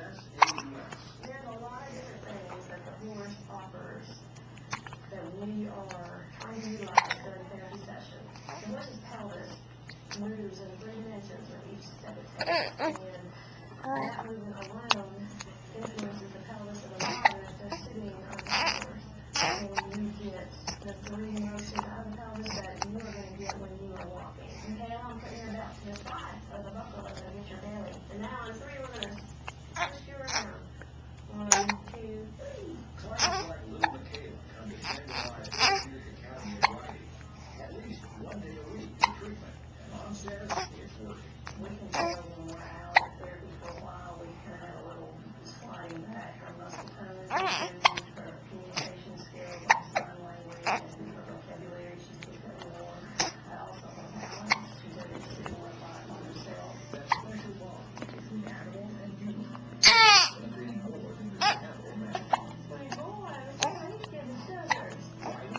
There's a lot of different things that the horse offers that we are trying to utilize during therapy sessions. The horse's pelvis moves in 3 dimensions with each step it takes, and that movement alone influences the pelvis of the rider if they're sitting on the horse. And you get the 3 motions out of the pelvis that you are going to get when you are walking. Okay, I'm putting your belt to the side of the buckle that's going to get your belly. And now on 3, we're going to twist you around. 1, 2, 3. Clients like Lou McCabe come to Standardized Therapeutic Academy of Riding at least 1 day a week for treatment. And Mom says it's working. We can feel when we're out